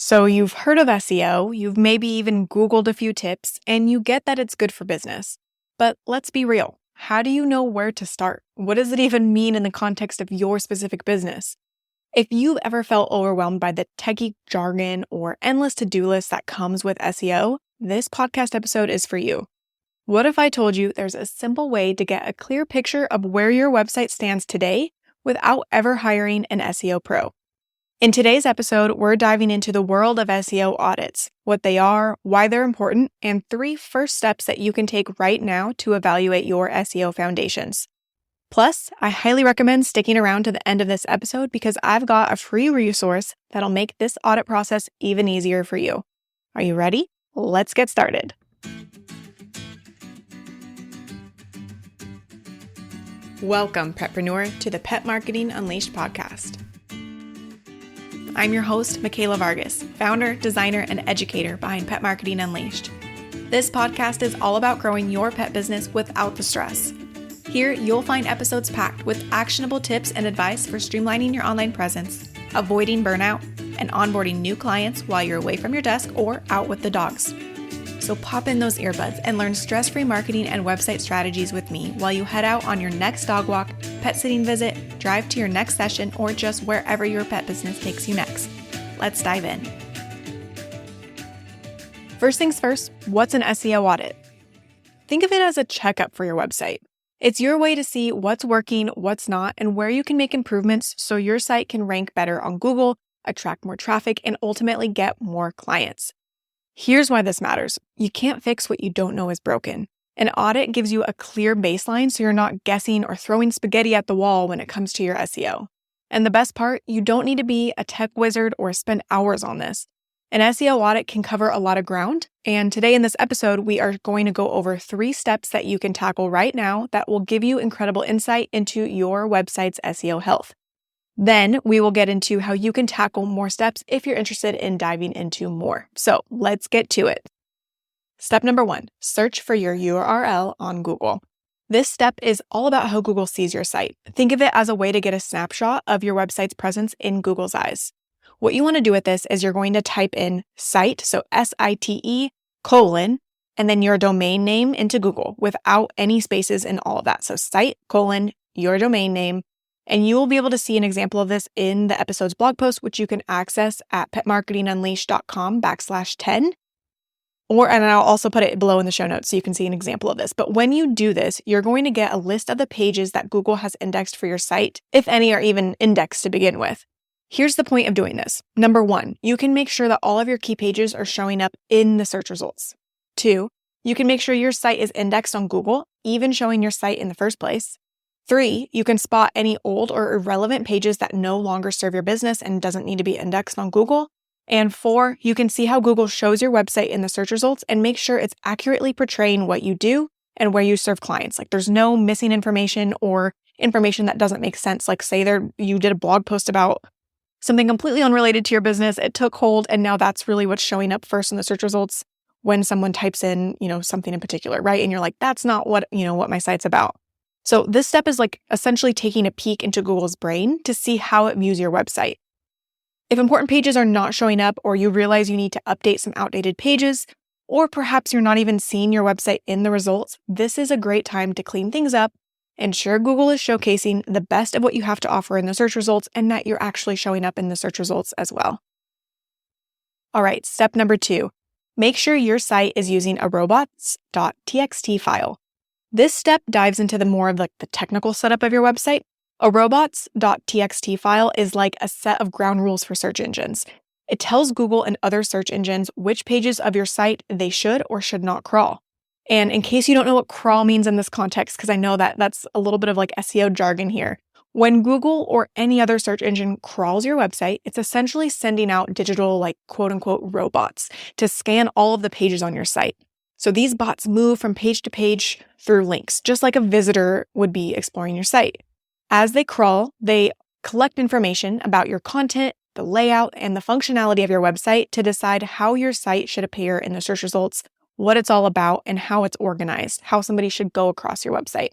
So you've heard of SEO, you've maybe even Googled a few tips, and you get that it's good for business. But let's be real. How do you know where to start? What does it even mean in the context of your specific business? If you've ever felt overwhelmed by the techie jargon or endless to-do list that comes with SEO, this podcast episode is for you. What if I told you there's a simple way to get a clear picture of where your website stands today without ever hiring an SEO pro? In today's episode, we're diving into the world of SEO audits, what they are, why they're important, and 3 first steps that you can take right now to evaluate your SEO foundations. Plus, I highly recommend sticking around to the end of this episode because I've got a free resource that'll make this audit process even easier for you. Are you ready? Let's get started. Welcome, Petpreneur, to the Pet Marketing Unleashed podcast. I'm your host, Michaela Vargas, founder, designer, and educator behind Pet Marketing Unleashed. This podcast is all about growing your pet business without the stress. Here, you'll find episodes packed with actionable tips and advice for streamlining your online presence, avoiding burnout, and onboarding new clients while you're away from your desk or out with the dogs. So pop in those earbuds and learn stress-free marketing and website strategies with me while you head out on your next dog walk, pet sitting visit, drive to your next session, or just wherever your pet business takes you next. Let's dive in. First things first, what's an SEO audit? Think of it as a checkup for your website. It's your way to see what's working, what's not, and where you can make improvements so your site can rank better on Google, attract more traffic, and ultimately get more clients. Here's why this matters. You can't fix what you don't know is broken. An audit gives you a clear baseline so you're not guessing or throwing spaghetti at the wall when it comes to your SEO. And the best part, you don't need to be a tech wizard or spend hours on this. An SEO audit can cover a lot of ground, and today in this episode, we are going to go over 3 steps that you can tackle right now that will give you incredible insight into your website's SEO health. Then we will get into how you can tackle more steps if you're interested in diving into more. So let's get to it. Step number 1, search for your URL on Google. This step is all about how Google sees your site. Think of it as a way to get a snapshot of your website's presence in Google's eyes. What you want to do with this is you're going to type in site, so SITE, and then your domain name into Google without any spaces in all of that. So site, your domain name. And you will be able to see an example of this in the episode's blog post, which you can access at petmarketingunleashed.com/10. And I'll also put it below in the show notes so you can see an example of this. But when you do this, you're going to get a list of the pages that Google has indexed for your site, if any are even indexed to begin with. Here's the point of doing this. Number 1, you can make sure that all of your key pages are showing up in the search results. 2, you can make sure your site is indexed on Google, even showing your site in the first place. 3, you can spot any old or irrelevant pages that no longer serve your business and doesn't need to be indexed on Google. And 4, you can see how Google shows your website in the search results and make sure it's accurately portraying what you do and where you serve clients. Like there's no missing information or information that doesn't make sense. Like say you did a blog post about something completely unrelated to your business, it took hold, and now that's really what's showing up first in the search results when someone types in, something in particular, right? And you're like, that's not what my site's about. So this step is like essentially taking a peek into Google's brain to see how it views your website. If important pages are not showing up or you realize you need to update some outdated pages, or perhaps you're not even seeing your website in the results, this is a great time to clean things up, ensure Google is showcasing the best of what you have to offer in the search results and that you're actually showing up in the search results as well. All right, step number 2, make sure your site is using a robots.txt file. This step dives into the more of the technical setup of your website. A robots.txt file is like a set of ground rules for search engines. It tells Google and other search engines which pages of your site they should or should not crawl. And in case you don't know what crawl means in this context, because I know that that's a little bit of like SEO jargon here, when Google or any other search engine crawls your website, it's essentially sending out digital quote unquote robots to scan all of the pages on your site. So these bots move from page to page through links, just like a visitor would be exploring your site. As they crawl, they collect information about your content, the layout, and the functionality of your website to decide how your site should appear in the search results, what it's all about, and how it's organized, how somebody should go across your website.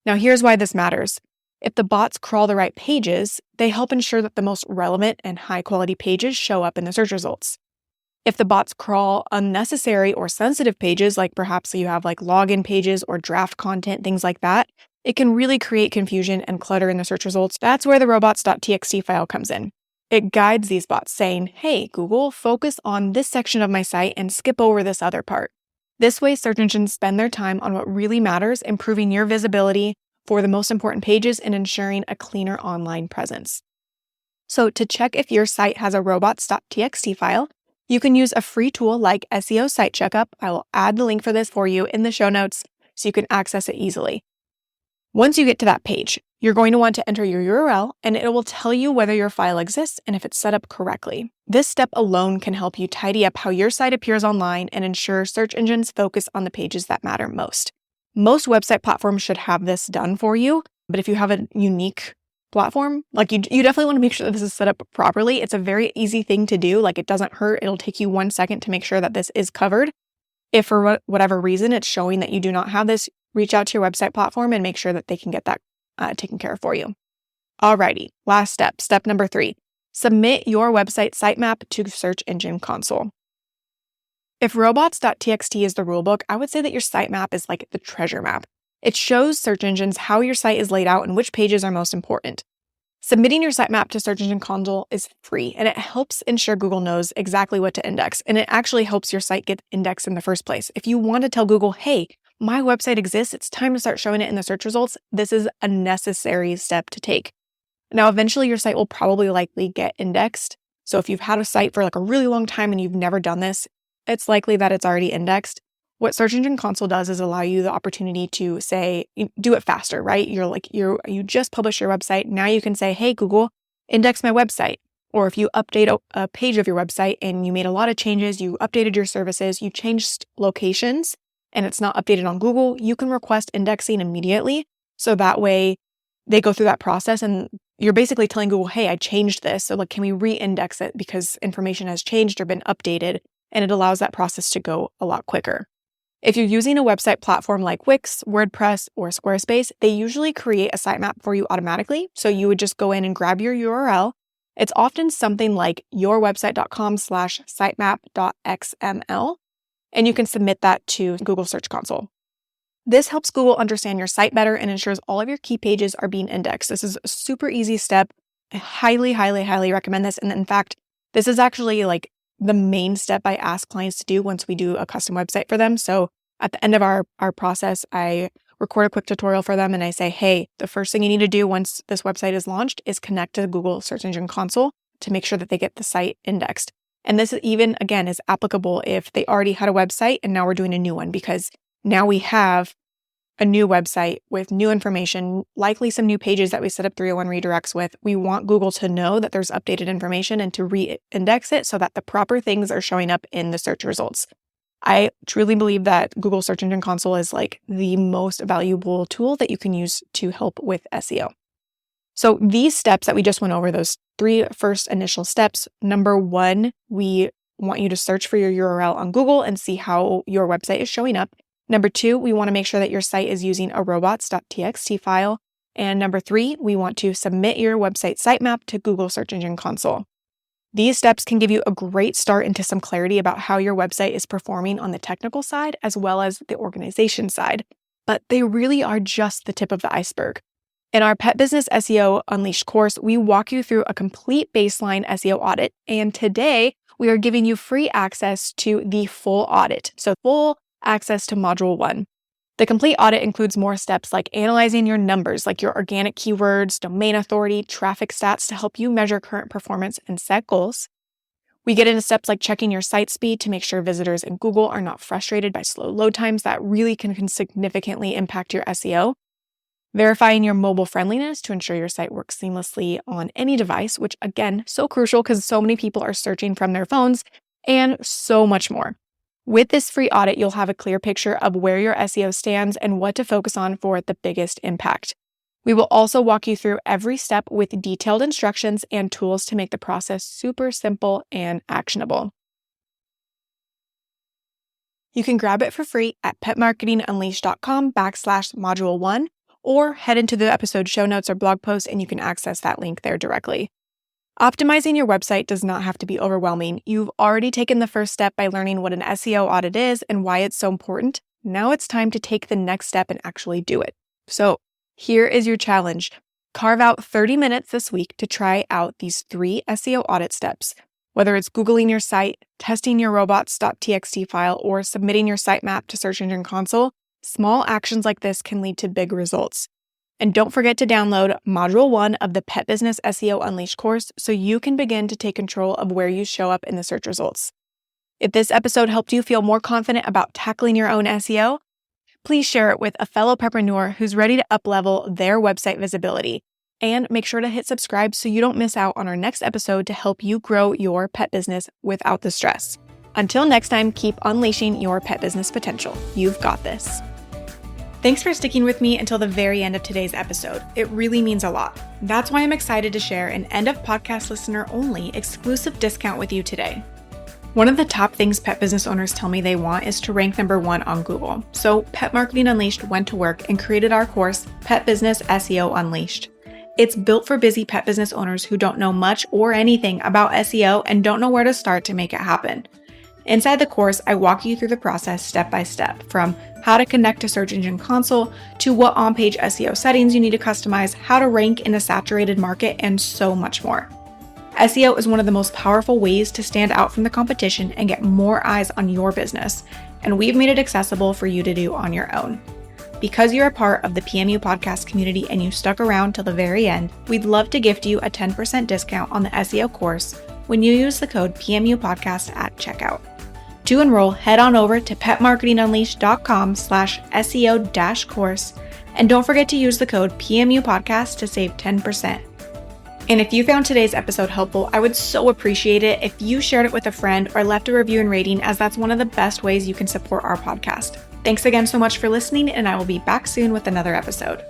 Now, here's why this matters. If the bots crawl the right pages, they help ensure that the most relevant and high-quality pages show up in the search results. If the bots crawl unnecessary or sensitive pages, like perhaps you have like login pages or draft content, things like that, it can really create confusion and clutter in the search results. That's where the robots.txt file comes in. It guides these bots saying, hey, Google, focus on this section of my site and skip over this other part. This way, search engines spend their time on what really matters, improving your visibility for the most important pages and ensuring a cleaner online presence. So to check if your site has a robots.txt file, you can use a free tool like SEO Site Checkup. I will add the link for this for you in the show notes so you can access it easily. Once you get to that page, you're going to want to enter your URL and it will tell you whether your file exists and if it's set up correctly. This step alone can help you tidy up how your site appears online and ensure search engines focus on the pages that matter most. Most website platforms should have this done for you, but if you have a unique platform, like you definitely want to make sure that this is set up properly. It's a very easy thing to do. Like it doesn't hurt. It'll take you 1 second to make sure that this is covered. If for whatever reason it's showing that you do not have this, reach out to your website platform and make sure that they can get that taken care of for you. Alrighty, last step, step number 3. Submit your website sitemap to Search Engine Console. If robots.txt is the rulebook, I would say that your sitemap is like the treasure map. It shows search engines how your site is laid out and which pages are most important. Submitting your sitemap to Search Engine Console is free, and it helps ensure Google knows exactly what to index, and it actually helps your site get indexed in the first place. If you want to tell Google, hey, my website exists, it's time to start showing it in the search results, this is a necessary step to take. Now, eventually your site will probably likely get indexed. So if you've had a site for like a really long time and you've never done this, it's likely that it's already indexed. What Search Engine Console does is allow you the opportunity to say, do it faster, right? You just published your website. Now you can say, hey, Google, index my website. Or if you update a page of your website and you made a lot of changes, you updated your services, you changed locations, and it's not updated on Google, you can request indexing immediately. So that way they go through that process and you're basically telling Google, hey, I changed this. So like, can we re-index it because information has changed or been updated? And it allows that process to go a lot quicker. If you're using a website platform like Wix, WordPress, or Squarespace, they usually create a sitemap for you automatically. So you would just go in and grab your URL. It's often something like yourwebsite.com/sitemap.xml, and you can submit that to Google Search Console. This helps Google understand your site better and ensures all of your key pages are being indexed. This is a super easy step. I highly, highly, highly recommend this. And in fact, this is actually like the main step I ask clients to do once we do a custom website for them. So at the end of our process, I record a quick tutorial for them and I say, hey, the first thing you need to do once this website is launched is connect to the Google Search Engine Console to make sure that they get the site indexed. And this even, again, is applicable if they already had a website and now we're doing a new one, because now we have a new website with new information, likely some new pages that we set up 301 redirects with. We want Google to know that there's updated information and to re-index it so that the proper things are showing up in the search results. I truly believe that Google Search Engine Console is like the most valuable tool that you can use to help with SEO. So these steps that we just went over, those 3 first initial steps, number 1, we want you to search for your URL on Google and see how your website is showing up. Number 2, we want to make sure that your site is using a robots.txt file. And number 3, we want to submit your website sitemap to Google Search Engine Console. These steps can give you a great start into some clarity about how your website is performing on the technical side as well as the organization side, but they really are just the tip of the iceberg. In our Pet Business SEO Unleashed course, we walk you through a complete baseline SEO audit, and today we are giving you free access to the full audit, so full access to Module 1. The complete audit includes more steps like analyzing your numbers, like your organic keywords, domain authority, traffic stats to help you measure current performance and set goals. We get into steps like checking your site speed to make sure visitors in Google are not frustrated by slow load times that really can significantly impact your SEO. Verifying your mobile friendliness to ensure your site works seamlessly on any device, which again, so crucial because so many people are searching from their phones, and so much more. With this free audit, you'll have a clear picture of where your SEO stands and what to focus on for the biggest impact. We will also walk you through every step with detailed instructions and tools to make the process super simple and actionable. You can grab it for free at petmarketingunleashed.com/module1, or head into the episode show notes or blog post and you can access that link there directly. Optimizing your website does not have to be overwhelming. You've already taken the first step by learning what an SEO audit is and why it's so important. Now it's time to take the next step and actually do it. So here is your challenge. Carve out 30 minutes this week to try out these 3 SEO audit steps. Whether it's Googling your site, testing your robots.txt file, or submitting your sitemap to Search Engine Console, small actions like this can lead to big results. And don't forget to download Module 1 of the Pet Business SEO Unleashed course so you can begin to take control of where you show up in the search results. If this episode helped you feel more confident about tackling your own SEO, please share it with a fellow petpreneur who's ready to uplevel their website visibility. And make sure to hit subscribe so you don't miss out on our next episode to help you grow your pet business without the stress. Until next time, keep unleashing your pet business potential. You've got this. Thanks for sticking with me until the very end of today's episode. It really means a lot. That's why I'm excited to share an end of podcast listener only exclusive discount with you today. One of the top things pet business owners tell me they want is to rank number 1 on Google. So Pet Marketing Unleashed went to work and created our course, Pet Business SEO Unleashed. It's built for busy pet business owners who don't know much or anything about SEO and don't know where to start to make it happen. Inside the course, I walk you through the process step by step, from how to connect to Search Engine Console to what on-page SEO settings you need to customize, how to rank in a saturated market, and so much more. SEO is one of the most powerful ways to stand out from the competition and get more eyes on your business, and we've made it accessible for you to do on your own. Because you're a part of the PMU podcast community and you stuck around till the very end, we'd love to gift you a 10% discount on the SEO course when you use the code PMU podcast at checkout. To enroll, head on over to petmarketingunleashed.com/SEO-course and don't forget to use the code PMU podcast to save 10%. And if you found today's episode helpful, I would so appreciate it if you shared it with a friend or left a review and rating, as that's one of the best ways you can support our podcast. Thanks again so much for listening, and I will be back soon with another episode.